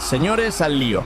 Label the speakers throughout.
Speaker 1: Señores, al lío.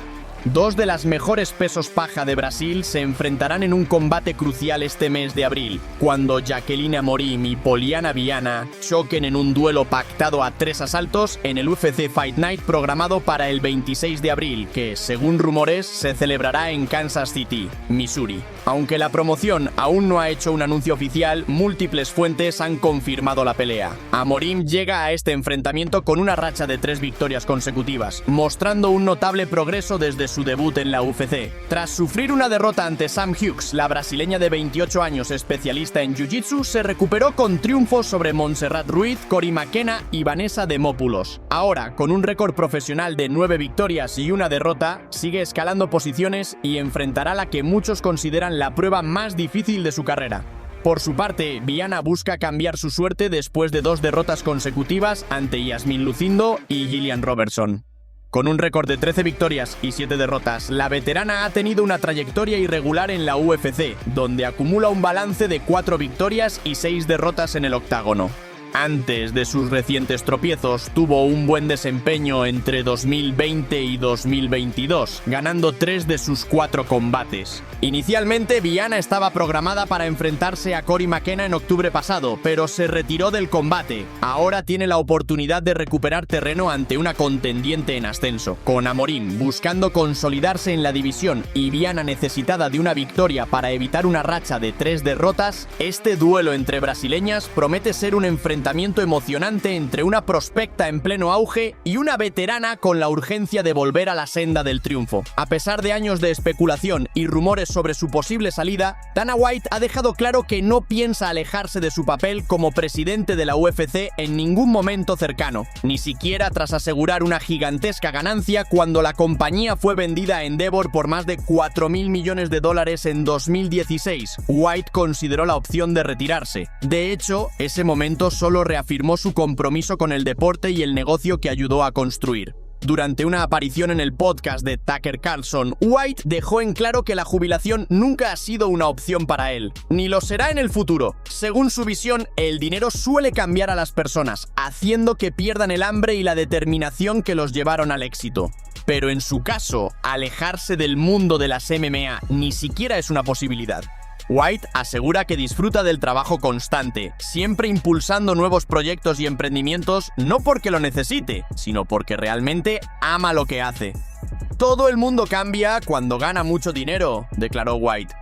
Speaker 1: Dos de las mejores pesos paja de Brasil se enfrentarán en un combate crucial este mes de abril, cuando Jacqueline Amorim y Poliana Viana choquen en un duelo pactado a 3 asaltos en el UFC Fight Night programado para el 26 de abril, que, según rumores, se celebrará en Kansas City, Missouri. Aunque la promoción aún no ha hecho un anuncio oficial, múltiples fuentes han confirmado la pelea. Amorim llega a este enfrentamiento con una racha de 3 victorias consecutivas, mostrando un notable progreso desde su debut en la UFC. Tras sufrir una derrota ante Sam Hughes, la brasileña de 28 años especialista en Jiu-Jitsu se recuperó con triunfos sobre Montserrat Ruiz, Cory McKenna y Vanessa Demopoulos. Ahora, con un récord profesional de 9 victorias y una derrota, sigue escalando posiciones y enfrentará la que muchos consideran la prueba más difícil de su carrera. Por su parte, Viana busca cambiar su suerte después de 2 derrotas consecutivas ante Yasmin Lucindo y Gillian Robertson. Con un récord de 13 victorias y 7 derrotas, la veterana ha tenido una trayectoria irregular en la UFC, donde acumula un balance de 4 victorias y 6 derrotas en el octágono. Antes de sus recientes tropiezos, tuvo un buen desempeño entre 2020 y 2022, ganando 3 de sus 4 combates. Inicialmente, Viana estaba programada para enfrentarse a Cory McKenna en octubre pasado, pero se retiró del combate. Ahora tiene la oportunidad de recuperar terreno ante una contendiente en ascenso. Con Amorim buscando consolidarse en la división y Viana necesitada de una victoria para evitar una racha de 3 derrotas, este duelo entre brasileñas promete ser un enfrentamiento emocionante entre una prospecta en pleno auge y una veterana con la urgencia de volver a la senda del triunfo. A pesar de años de especulación y rumores sobre su posible salida, Dana White ha dejado claro que no piensa alejarse de su papel como presidente de la UFC en ningún momento cercano, ni siquiera tras asegurar una gigantesca ganancia cuando la compañía fue vendida a Endeavor por más de $4.000 millones en 2016. White consideró la opción de retirarse. De hecho, ese momento solo reafirmó su compromiso con el deporte y el negocio que ayudó a construir. Durante una aparición en el podcast de Tucker Carlson, White dejó en claro que la jubilación nunca ha sido una opción para él, ni lo será en el futuro. Según su visión, el dinero suele cambiar a las personas, haciendo que pierdan el hambre y la determinación que los llevaron al éxito. Pero en su caso, alejarse del mundo de las MMA ni siquiera es una posibilidad. White asegura que disfruta del trabajo constante, siempre impulsando nuevos proyectos y emprendimientos, no porque lo necesite, sino porque realmente ama lo que hace. Todo el mundo cambia cuando gana mucho dinero, declaró White.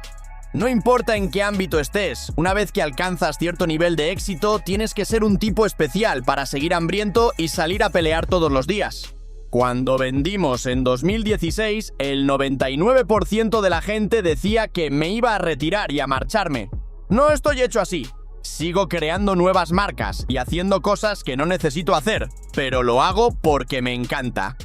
Speaker 1: No importa en qué ámbito estés, una vez que alcanzas cierto nivel de éxito, tienes que ser un tipo especial para seguir hambriento y salir a pelear todos los días. Cuando vendimos en 2016, el 99% de la gente decía que me iba a retirar y a marcharme. No estoy hecho así. Sigo creando nuevas marcas y haciendo cosas que no necesito hacer, pero lo hago porque me encanta.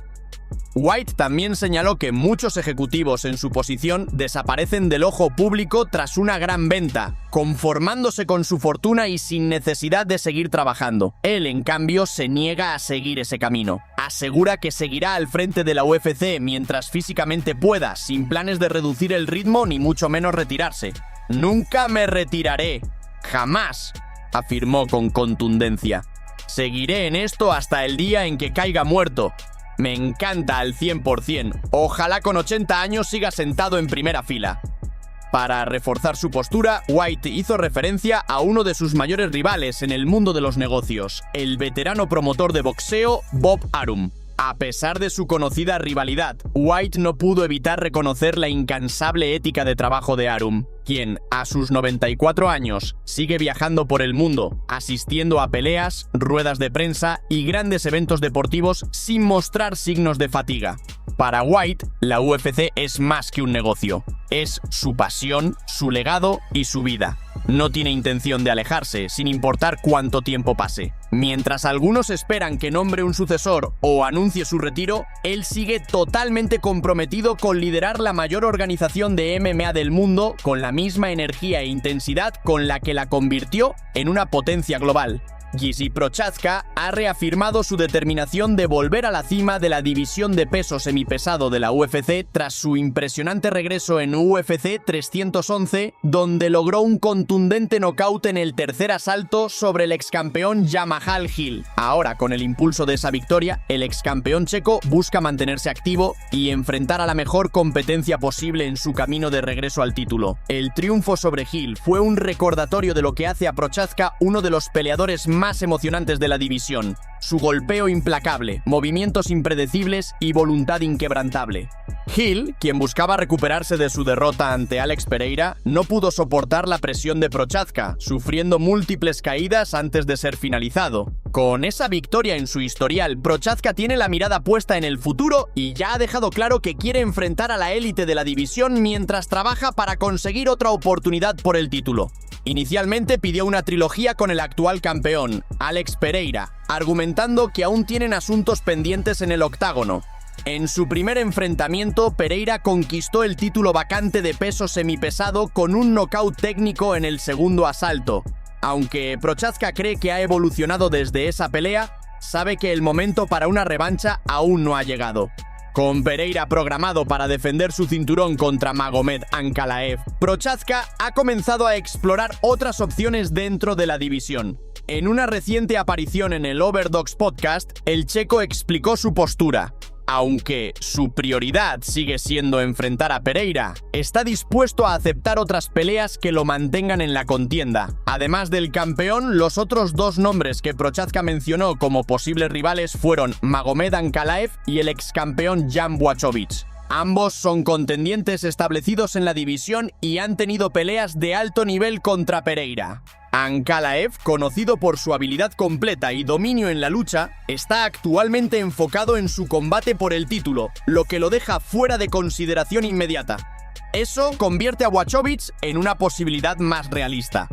Speaker 1: White también señaló que muchos ejecutivos en su posición desaparecen del ojo público tras una gran venta, conformándose con su fortuna y sin necesidad de seguir trabajando. Él, en cambio, se niega a seguir ese camino. Asegura que seguirá al frente de la UFC mientras físicamente pueda, sin planes de reducir el ritmo ni mucho menos retirarse. «Nunca me retiraré. Jamás», afirmó con contundencia. «Seguiré en esto hasta el día en que caiga muerto. Me encanta al 100%. Ojalá con 80 años siga sentado en primera fila». Para reforzar su postura, White hizo referencia a uno de sus mayores rivales en el mundo de los negocios, el veterano promotor de boxeo Bob Arum. A pesar de su conocida rivalidad, White no pudo evitar reconocer la incansable ética de trabajo de Arum, quien, a sus 94 años, sigue viajando por el mundo, asistiendo a peleas, ruedas de prensa y grandes eventos deportivos sin mostrar signos de fatiga. Para White, la UFC es más que un negocio. Es su pasión, su legado y su vida. No tiene intención de alejarse, sin importar cuánto tiempo pase. Mientras algunos esperan que nombre un sucesor o anuncie su retiro, él sigue totalmente comprometido con liderar la mayor organización de MMA del mundo con la misma energía e intensidad con la que la convirtió en una potencia global. Gizi Prochazka ha reafirmado su determinación de volver a la cima de la división de peso semipesado de la UFC tras su impresionante regreso en UFC 311, donde logró un contundente nocaut en el tercer asalto sobre el excampeón Jamahal Hill. Ahora, con el impulso de esa victoria, el excampeón checo busca mantenerse activo y enfrentar a la mejor competencia posible en su camino de regreso al título. El triunfo sobre Hill fue un recordatorio de lo que hace a Prochazka uno de los peleadores más emocionantes de la división: su golpeo implacable, movimientos impredecibles y voluntad inquebrantable. Hill, quien buscaba recuperarse de su derrota ante Alex Pereira, no pudo soportar la presión de Prochazka, sufriendo múltiples caídas antes de ser finalizado. Con esa victoria en su historial, Prochazka tiene la mirada puesta en el futuro y ya ha dejado claro que quiere enfrentar a la élite de la división mientras trabaja para conseguir otra oportunidad por el título. Inicialmente pidió una trilogía con el actual campeón, Alex Pereira, argumentando que aún tienen asuntos pendientes en el octágono. En su primer enfrentamiento, Pereira conquistó el título vacante de peso semipesado con un nocaut técnico en el segundo asalto. Aunque Prochazka cree que ha evolucionado desde esa pelea, sabe que el momento para una revancha aún no ha llegado. Con Pereira programado para defender su cinturón contra Magomed Ankalaev, Prochazka ha comenzado a explorar otras opciones dentro de la división. En una reciente aparición en el Overdogs Podcast, el checo explicó su postura. Aunque su prioridad sigue siendo enfrentar a Pereira, está dispuesto a aceptar otras peleas que lo mantengan en la contienda. Además del campeón, los otros dos nombres que Prochazka mencionó como posibles rivales fueron Magomed Ankalaev y el excampeón Jan Błachowicz. Ambos son contendientes establecidos en la división y han tenido peleas de alto nivel contra Pereira. Ankalaev, conocido por su habilidad completa y dominio en la lucha, está actualmente enfocado en su combate por el título, lo que lo deja fuera de consideración inmediata. Eso convierte a Błachowicz en una posibilidad más realista.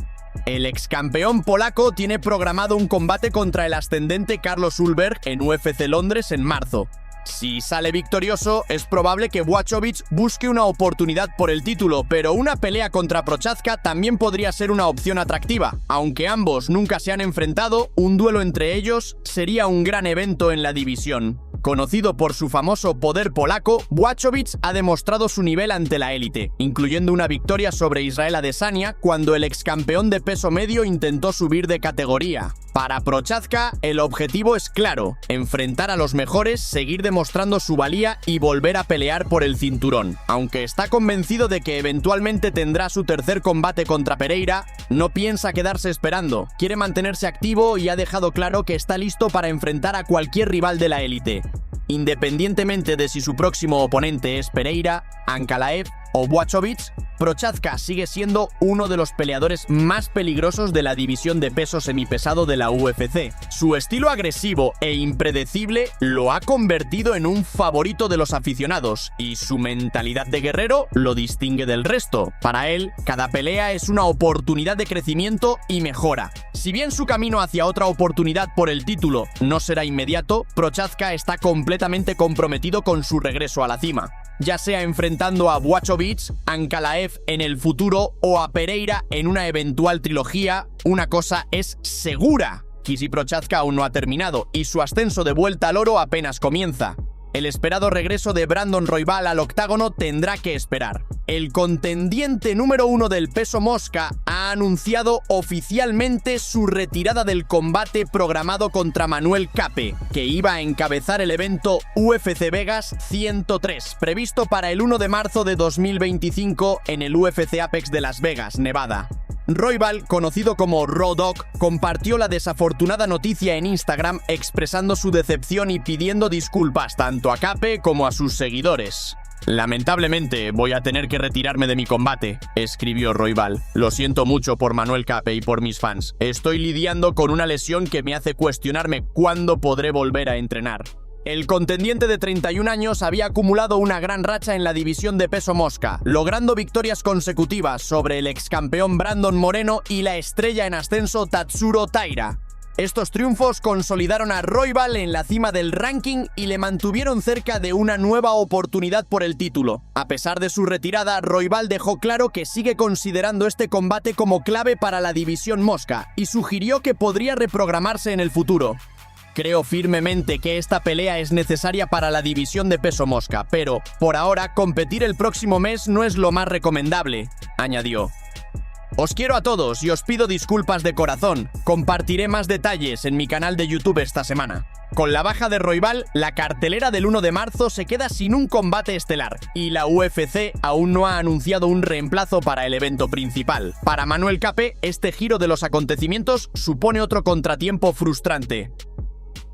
Speaker 1: El excampeón polaco tiene programado un combate contra el ascendente Carlos Ulberg en UFC Londres en marzo. Si sale victorioso, es probable que Błachowicz busque una oportunidad por el título, pero una pelea contra Prochazka también podría ser una opción atractiva. Aunque ambos nunca se han enfrentado, un duelo entre ellos sería un gran evento en la división. Conocido por su famoso poder polaco, Błachowicz ha demostrado su nivel ante la élite, incluyendo una victoria sobre Israel Adesanya cuando el excampeón de peso medio intentó subir de categoría. Para Prochazka, el objetivo es claro: enfrentar a los mejores, seguir demostrando su valía y volver a pelear por el cinturón. Aunque está convencido de que eventualmente tendrá su tercer combate contra Pereira, no piensa quedarse esperando. Quiere mantenerse activo y ha dejado claro que está listo para enfrentar a cualquier rival de la élite. Independientemente de si su próximo oponente es Pereira, Ankalaev o Błachowicz, Prochazka sigue siendo uno de los peleadores más peligrosos de la división de peso semipesado de la UFC. Su estilo agresivo e impredecible lo ha convertido en un favorito de los aficionados y su mentalidad de guerrero lo distingue del resto. Para él, cada pelea es una oportunidad de crecimiento y mejora. Si bien su camino hacia otra oportunidad por el título no será inmediato, Prochazka está completamente comprometido con su regreso a la cima. Ya sea enfrentando a Błachowicz, Ankalaev en el futuro o a Pereira en una eventual trilogía, una cosa es segura: Gizi Prochazka aún no ha terminado y su ascenso de vuelta al oro apenas comienza. El esperado regreso de Brandon Royval al octágono tendrá que esperar. El contendiente número 1 del peso mosca ha anunciado oficialmente su retirada del combate programado contra Manuel Cape, que iba a encabezar el evento UFC Vegas 103, previsto para el 1 de marzo de 2025 en el UFC Apex de Las Vegas, Nevada. Royval, conocido como Raw Dog, compartió la desafortunada noticia en Instagram expresando su decepción y pidiendo disculpas tanto a Cape como a sus seguidores. Lamentablemente, voy a tener que retirarme de mi combate, escribió Royval. Lo siento mucho por Manuel Cape y por mis fans. Estoy lidiando con una lesión que me hace cuestionarme cuándo podré volver a entrenar. El contendiente de 31 años había acumulado una gran racha en la división de peso mosca, logrando victorias consecutivas sobre el excampeón Brandon Moreno y la estrella en ascenso Tatsuro Taira. Estos triunfos consolidaron a Royval en la cima del ranking y le mantuvieron cerca de una nueva oportunidad por el título. A pesar de su retirada, Royval dejó claro que sigue considerando este combate como clave para la división mosca y sugirió que podría reprogramarse en el futuro. Creo firmemente que esta pelea es necesaria para la división de peso mosca, pero, por ahora, competir el próximo mes no es lo más recomendable, añadió. Os quiero a todos y os pido disculpas de corazón. Compartiré más detalles en mi canal de YouTube esta semana. Con la baja de Royval, la cartelera del 1 de marzo se queda sin un combate estelar y la UFC aún no ha anunciado un reemplazo para el evento principal. Para Manuel Cape, este giro de los acontecimientos supone otro contratiempo frustrante.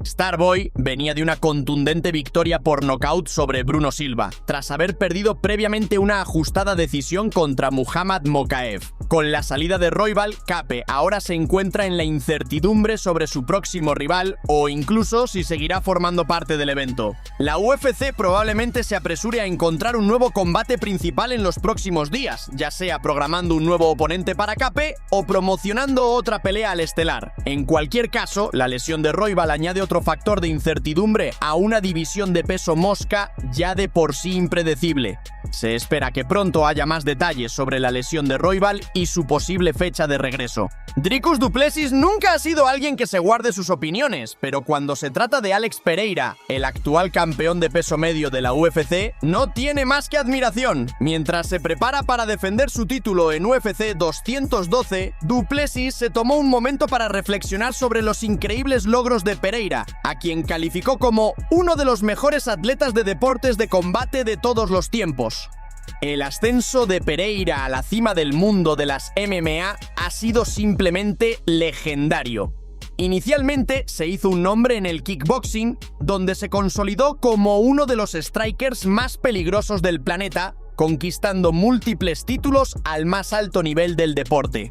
Speaker 1: Starboy venía de una contundente victoria por nocaut sobre Bruno Silva, tras haber perdido previamente una ajustada decisión contra Muhammad Mokaev. Con la salida de Royval, Cape ahora se encuentra en la incertidumbre sobre su próximo rival o incluso si seguirá formando parte del evento. La UFC probablemente se apresure a encontrar un nuevo combate principal en los próximos días, ya sea programando un nuevo oponente para Cape o promocionando otra pelea al estelar. En cualquier caso, la lesión de Royval añade otro factor de incertidumbre a una división de peso mosca ya de por sí impredecible. Se espera que pronto haya más detalles sobre la lesión de Royval y su posible fecha de regreso. Dricus du Plessis nunca ha sido alguien que se guarde sus opiniones, pero cuando se trata de Alex Pereira, el actual campeón de peso medio de la UFC, no tiene más que admiración. Mientras se prepara para defender su título en UFC 212, du Plessis se tomó un momento para reflexionar sobre los increíbles logros de Pereira, a quien calificó como uno de los mejores atletas de deportes de combate de todos los tiempos. El ascenso de Pereira a la cima del mundo de las MMA ha sido simplemente legendario. Inicialmente se hizo un nombre en el kickboxing, donde se consolidó como uno de los strikers más peligrosos del planeta, conquistando múltiples títulos al más alto nivel del deporte.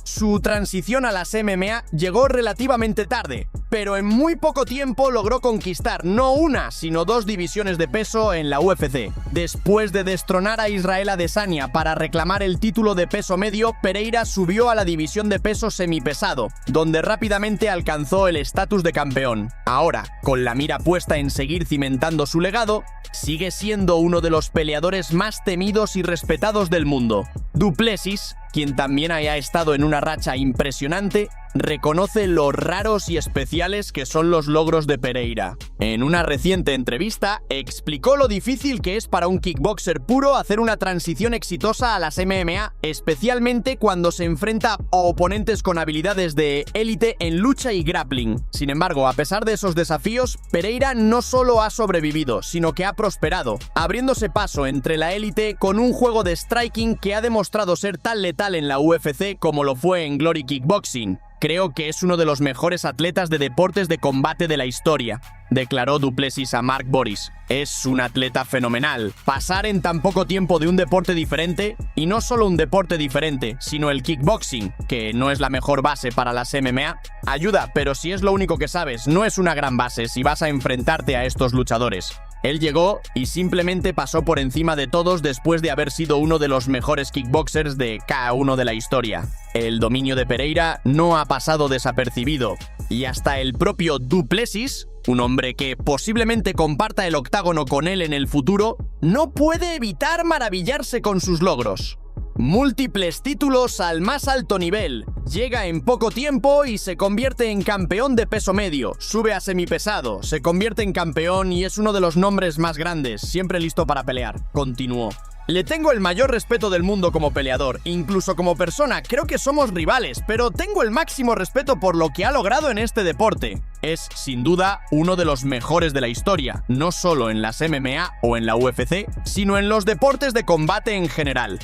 Speaker 1: Su transición a las MMA llegó relativamente tarde, pero en muy poco tiempo logró conquistar no una, sino 2 divisiones de peso en la UFC. Después de destronar a Israel Adesanya para reclamar el título de peso medio, Pereira subió a la división de peso semipesado, donde rápidamente alcanzó el estatus de campeón. Ahora, con la mira puesta en seguir cimentando su legado, sigue siendo uno de los peleadores más temidos y respetados del mundo. Du Plessis, quien también haya estado en una racha impresionante, reconoce lo raros y especiales que son los logros de Pereira. En una reciente entrevista, explicó lo difícil que es para un kickboxer puro hacer una transición exitosa a las MMA, especialmente cuando se enfrenta a oponentes con habilidades de élite en lucha y grappling. Sin embargo, a pesar de esos desafíos, Pereira no solo ha sobrevivido, sino que ha prosperado, abriéndose paso entre la élite con un juego de striking que ha demostrado ser tan letal en la UFC como lo fue en Glory Kickboxing. Creo que es uno de los mejores atletas de deportes de combate de la historia, declaró Du Plessis a Mark Boris. Es un atleta fenomenal. Pasar en tan poco tiempo de un deporte diferente, y no solo un deporte diferente, sino el kickboxing, que no es la mejor base para las MMA, ayuda, pero si es lo único que sabes, no es una gran base si vas a enfrentarte a estos luchadores. Él llegó y simplemente pasó por encima de todos después de haber sido uno de los mejores kickboxers de K1 de la historia. El dominio de Pereira no ha pasado desapercibido, y hasta el propio Du Plessis, un hombre que posiblemente comparta el octágono con él en el futuro, no puede evitar maravillarse con sus logros. Múltiples títulos al más alto nivel, llega en poco tiempo y se convierte en campeón de peso medio, sube a semipesado, se convierte en campeón y es uno de los nombres más grandes, siempre listo para pelear, continuó. Le tengo el mayor respeto del mundo como peleador, incluso como persona, creo que somos rivales, pero tengo el máximo respeto por lo que ha logrado en este deporte. Es, sin duda, uno de los mejores de la historia, no solo en las MMA o en la UFC, sino en los deportes de combate en general.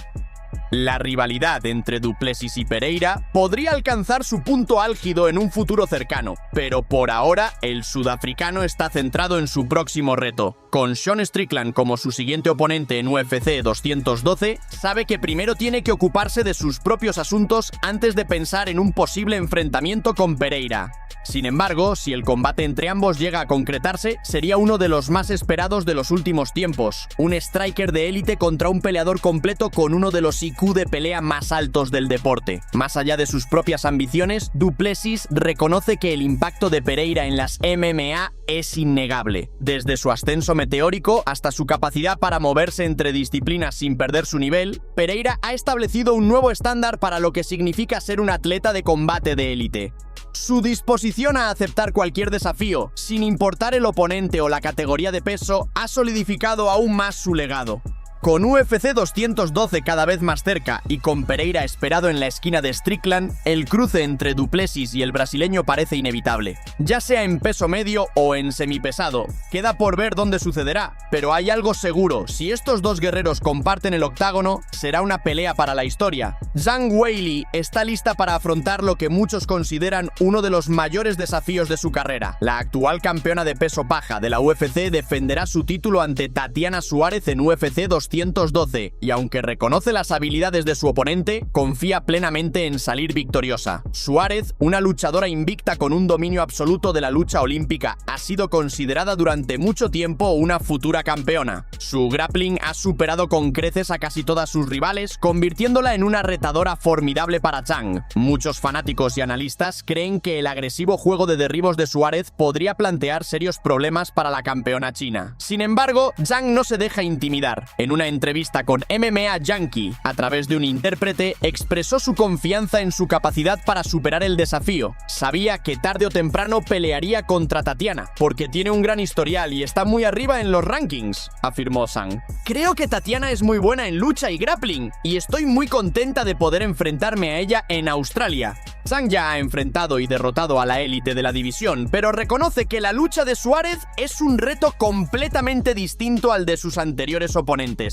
Speaker 1: La rivalidad entre Du Plessis y Pereira podría alcanzar su punto álgido en un futuro cercano, pero por ahora el sudafricano está centrado en su próximo reto. Con Sean Strickland como su siguiente oponente en UFC 212, sabe que primero tiene que ocuparse de sus propios asuntos antes de pensar en un posible enfrentamiento con Pereira. Sin embargo, si el combate entre ambos llega a concretarse, sería uno de los más esperados de los últimos tiempos. Un striker de élite contra un peleador completo con uno de los IQ de pelea más altos del deporte. Más allá de sus propias ambiciones, du Plessis reconoce que el impacto de Pereira en las MMA es innegable. Desde su ascenso meteórico hasta su capacidad para moverse entre disciplinas sin perder su nivel, Pereira ha establecido un nuevo estándar para lo que significa ser un atleta de combate de élite. Su disposición a aceptar cualquier desafío, sin importar el oponente o la categoría de peso, ha solidificado aún más su legado. Con UFC 212 cada vez más cerca y con Pereira esperado en la esquina de Strickland, el cruce entre du Plessis y el brasileño parece inevitable. Ya sea en peso medio o en semipesado, queda por ver dónde sucederá, pero hay algo seguro: si estos dos guerreros comparten el octágono, será una pelea para la historia. Zhang Weili está lista para afrontar lo que muchos consideran uno de los mayores desafíos de su carrera. La actual campeona de peso paja de la UFC defenderá su título ante Tatiana Suárez en UFC 212, y aunque reconoce las habilidades de su oponente, confía plenamente en salir victoriosa. Suárez, una luchadora invicta con un dominio absoluto de la lucha olímpica, ha sido considerada durante mucho tiempo una futura campeona. Su grappling ha superado con creces a casi todas sus rivales, convirtiéndola en una retadora formidable para Zhang. Muchos fanáticos y analistas creen que el agresivo juego de derribos de Suárez podría plantear serios problemas para la campeona china. Sin embargo, Zhang no se deja intimidar. En una entrevista con MMA Junkie, a través de un intérprete, expresó su confianza en su capacidad para superar el desafío. Sabía que tarde o temprano pelearía contra Tatiana, porque tiene un gran historial y está muy arriba en los rankings, afirmó Zhang. Creo que Tatiana es muy buena en lucha y grappling, y estoy muy contenta de poder enfrentarme a ella en Australia. Zhang ya ha enfrentado y derrotado a la élite de la división, pero reconoce que la lucha de Suárez es un reto completamente distinto al de sus anteriores oponentes.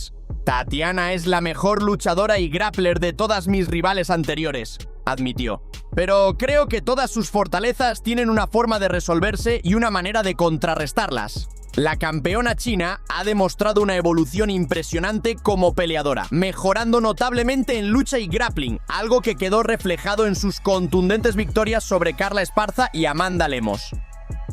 Speaker 1: Tatiana es la mejor luchadora y grappler de todas mis rivales anteriores, admitió. Pero creo que todas sus fortalezas tienen una forma de resolverse y una manera de contrarrestarlas. La campeona china ha demostrado una evolución impresionante como peleadora, mejorando notablemente en lucha y grappling, algo que quedó reflejado en sus contundentes victorias sobre Carla Esparza y Amanda Lemos.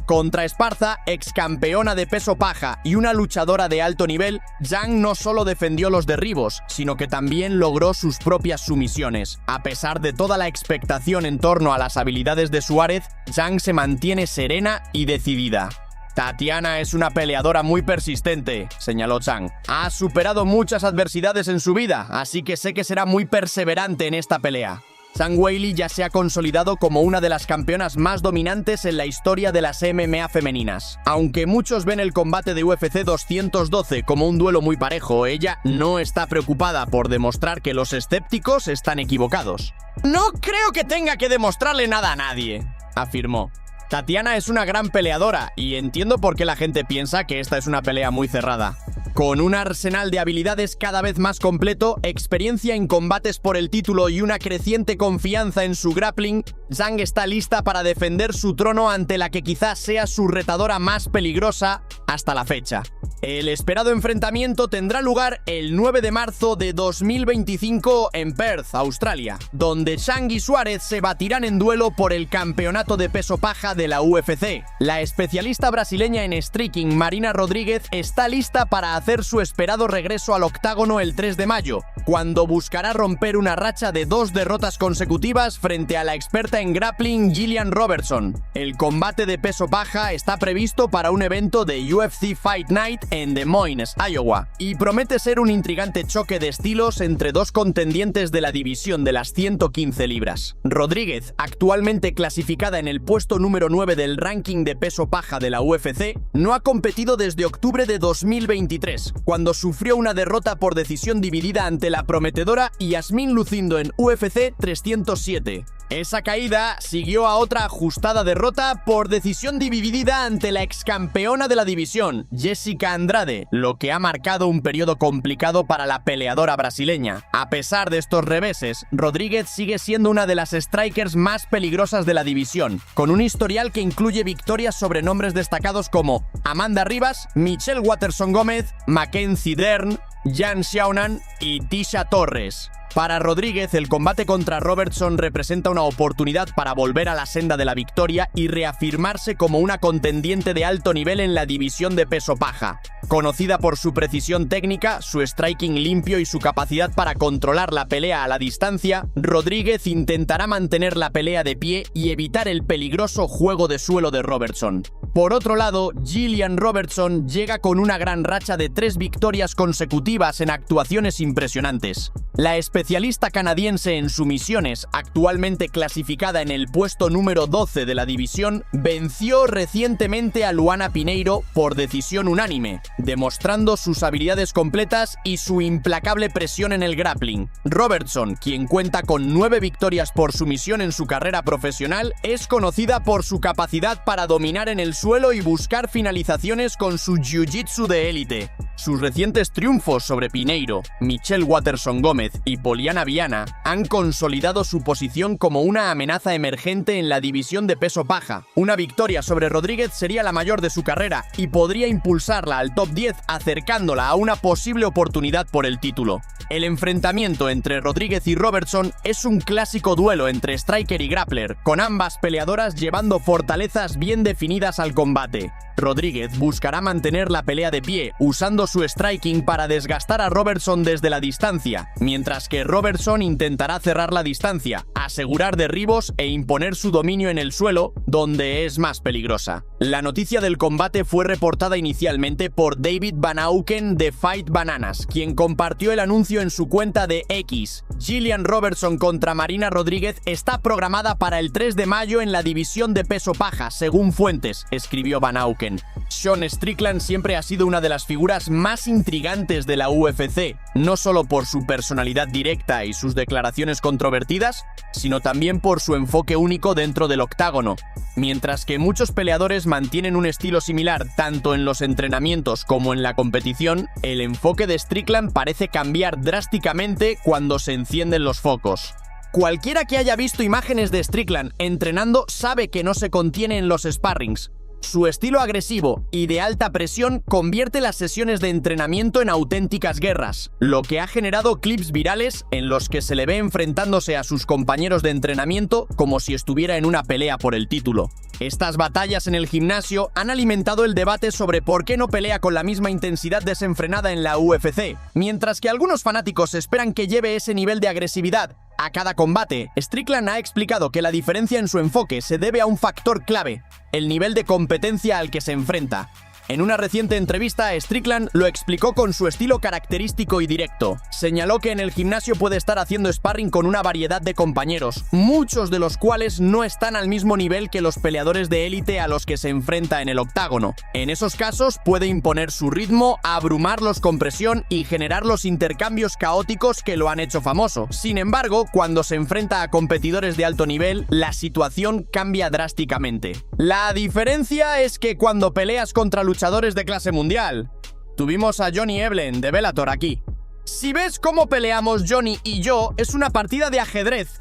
Speaker 1: Contra Esparza, ex campeona de peso paja y una luchadora de alto nivel, Zhang no solo defendió los derribos, sino que también logró sus propias sumisiones. A pesar de toda la expectación en torno a las habilidades de Suárez, Zhang se mantiene serena y decidida. Tatiana es una peleadora muy persistente, señaló Zhang. Ha superado muchas adversidades en su vida, así que sé que será muy perseverante en esta pelea. Zhang Weili ya se ha consolidado como una de las campeonas más dominantes en la historia de las MMA femeninas. Aunque muchos ven el combate de UFC 212 como un duelo muy parejo, ella no está preocupada por demostrar que los escépticos están equivocados. No creo que tenga que demostrarle nada a nadie, afirmó. Tatiana es una gran peleadora y entiendo por qué la gente piensa que esta es una pelea muy cerrada. Con un arsenal de habilidades cada vez más completo, experiencia en combates por el título y una creciente confianza en su grappling, Zhang está lista para defender su trono ante la que quizás sea su retadora más peligrosa hasta la fecha. El esperado enfrentamiento tendrá lugar el 9 de marzo de 2025 en Perth, Australia, donde Zhang y Suárez se batirán en duelo por el campeonato de peso paja de la UFC. La especialista brasileña en striking Marina Rodríguez está lista para hacer su esperado regreso al octágono el 3 de mayo, cuando buscará romper una racha de 2 derrotas consecutivas frente a la experta en grappling Gillian Robertson. El combate de peso paja está previsto para un evento de UFC Fight Night en Des Moines, Iowa, y promete ser un intrigante choque de estilos entre dos contendientes de la división de las 115 libras. Rodríguez, actualmente clasificada en el puesto número 9 del ranking de peso paja de la UFC, no ha competido desde octubre de 2023, cuando sufrió una derrota por decisión dividida ante la prometedora Yasmin Lucindo en UFC 307. Esa caída siguió a otra ajustada derrota por decisión dividida ante la excampeona de la división, Jessica Andrade, lo que ha marcado un periodo complicado para la peleadora brasileña. A pesar de estos reveses, Rodríguez sigue siendo una de las strikers más peligrosas de la división, con un historial que incluye victorias sobre nombres destacados como Amanda Ribas, Michelle Waterson Gómez, Mackenzie Dern, Jan Xiaonan y Tisha Torres. Para Rodríguez, el combate contra Robertson representa una oportunidad para volver a la senda de la victoria y reafirmarse como una contendiente de alto nivel en la división de peso paja. Conocida por su precisión técnica, su striking limpio y su capacidad para controlar la pelea a la distancia, Rodríguez intentará mantener la pelea de pie y evitar el peligroso juego de suelo de Robertson. Por otro lado, Gillian Robertson llega con una gran racha de 3 victorias consecutivas en actuaciones impresionantes. La especialista canadiense en sumisiones, actualmente clasificada en el puesto número 12 de la división, venció recientemente a Luana Pinheiro por decisión unánime, demostrando sus habilidades completas y su implacable presión en el grappling. Robertson, quien cuenta con 9 victorias por sumisión en su carrera profesional, es conocida por su capacidad para dominar en el suelo y buscar finalizaciones con su jiu-jitsu de élite. Sus recientes triunfos sobre Pinheiro, Michelle Waterson Gómez y Poliana Viana han consolidado su posición como una amenaza emergente en la división de peso paja. Una victoria sobre Rodríguez sería la mayor de su carrera y podría impulsarla al top 10, acercándola a una posible oportunidad por el título. El enfrentamiento entre Rodríguez y Robertson es un clásico duelo entre striker y grappler, con ambas peleadoras llevando fortalezas bien definidas al combate. Rodríguez buscará mantener la pelea de pie, usando su striking para desgastar a Robertson desde la distancia, mientras que Robertson intentará cerrar la distancia, asegurar derribos e imponer su dominio en el suelo, donde es más peligrosa. La noticia del combate fue reportada inicialmente por David Van Auken de Fight Bananas, quien compartió el anuncio en su cuenta de X. Gillian Robertson contra Marina Rodríguez está programada para el 3 de mayo en la división de peso paja, según fuentes, escribió Van Auken. Sean Strickland siempre ha sido una de las figuras más intrigantes de la UFC, no solo por su personalidad directa y sus declaraciones controvertidas, sino también por su enfoque único dentro del octágono. Mientras que muchos peleadores mantienen un estilo similar tanto en los entrenamientos como en la competición, el enfoque de Strickland parece cambiar drásticamente cuando se encienden los focos. Cualquiera que haya visto imágenes de Strickland entrenando sabe que no se contiene en los sparrings. Su estilo agresivo y de alta presión convierte las sesiones de entrenamiento en auténticas guerras, lo que ha generado clips virales en los que se le ve enfrentándose a sus compañeros de entrenamiento como si estuviera en una pelea por el título. Estas batallas en el gimnasio han alimentado el debate sobre por qué no pelea con la misma intensidad desenfrenada en la UFC, mientras que algunos fanáticos esperan que lleve ese nivel de agresividad a cada combate. Strickland ha explicado que la diferencia en su enfoque se debe a un factor clave: el nivel de competencia al que se enfrenta. En una reciente entrevista, Strickland lo explicó con su estilo característico y directo. Señaló que en el gimnasio puede estar haciendo sparring con una variedad de compañeros, muchos de los cuales no están al mismo nivel que los peleadores de élite a los que se enfrenta en el octágono. En esos casos puede imponer su ritmo, abrumarlos con presión y generar los intercambios caóticos que lo han hecho famoso. Sin embargo, cuando se enfrenta a competidores de alto nivel, la situación cambia drásticamente. La diferencia es que cuando peleas contra luchadores de clase mundial, tuvimos a Johnny Eblen de Bellator aquí. Si ves cómo peleamos Johnny y yo, es una partida de ajedrez,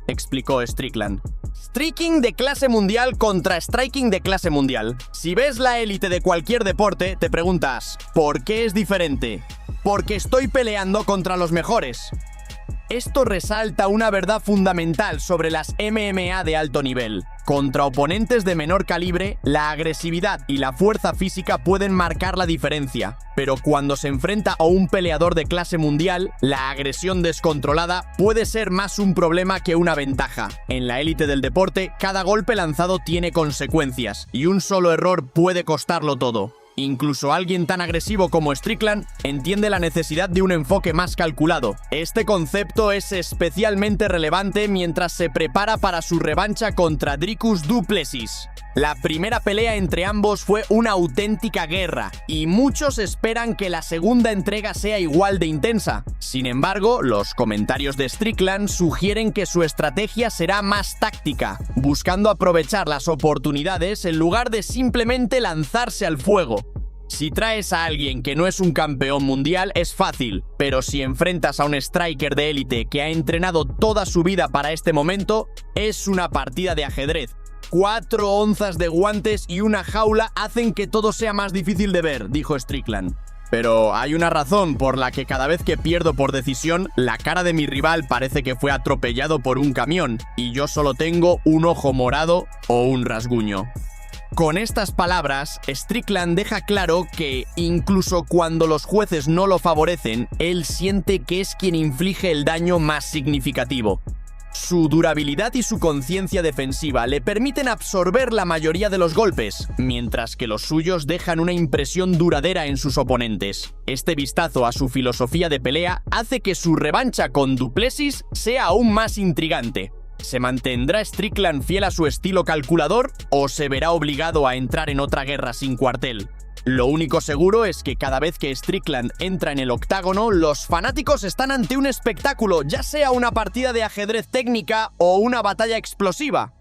Speaker 1: explicó Strickland. Striking de clase mundial contra striking de clase mundial. Si ves la élite de cualquier deporte, te preguntas, ¿por qué es diferente? Porque estoy peleando contra los mejores. Esto resalta una verdad fundamental sobre las MMA de alto nivel. Contra oponentes de menor calibre, la agresividad y la fuerza física pueden marcar la diferencia, pero cuando se enfrenta a un peleador de clase mundial, la agresión descontrolada puede ser más un problema que una ventaja. En la élite del deporte, cada golpe lanzado tiene consecuencias, y un solo error puede costarlo todo. Incluso alguien tan agresivo como Strickland entiende la necesidad de un enfoque más calculado. Este concepto es especialmente relevante mientras se prepara para su revancha contra Dricus du Plessis. La primera pelea entre ambos fue una auténtica guerra, y muchos esperan que la segunda entrega sea igual de intensa. Sin embargo, los comentarios de Strickland sugieren que su estrategia será más táctica, buscando aprovechar las oportunidades en lugar de simplemente lanzarse al fuego. Si traes a alguien que no es un campeón mundial es fácil, pero si enfrentas a un striker de élite que ha entrenado toda su vida para este momento, es una partida de ajedrez. 4 onzas de guantes y una jaula hacen que todo sea más difícil de ver, dijo Strickland. Pero hay una razón por la que cada vez que pierdo por decisión, la cara de mi rival parece que fue atropellado por un camión y yo solo tengo un ojo morado o un rasguño. Con estas palabras, Strickland deja claro que, incluso cuando los jueces no lo favorecen, él siente que es quien inflige el daño más significativo. Su durabilidad y su conciencia defensiva le permiten absorber la mayoría de los golpes, mientras que los suyos dejan una impresión duradera en sus oponentes. Este vistazo a su filosofía de pelea hace que su revancha con Du Plessis sea aún más intrigante. ¿Se mantendrá Strickland fiel a su estilo calculador o se verá obligado a entrar en otra guerra sin cuartel? Lo único seguro es que cada vez que Strickland entra en el octágono, los fanáticos están ante un espectáculo, ya sea una partida de ajedrez técnica o una batalla explosiva.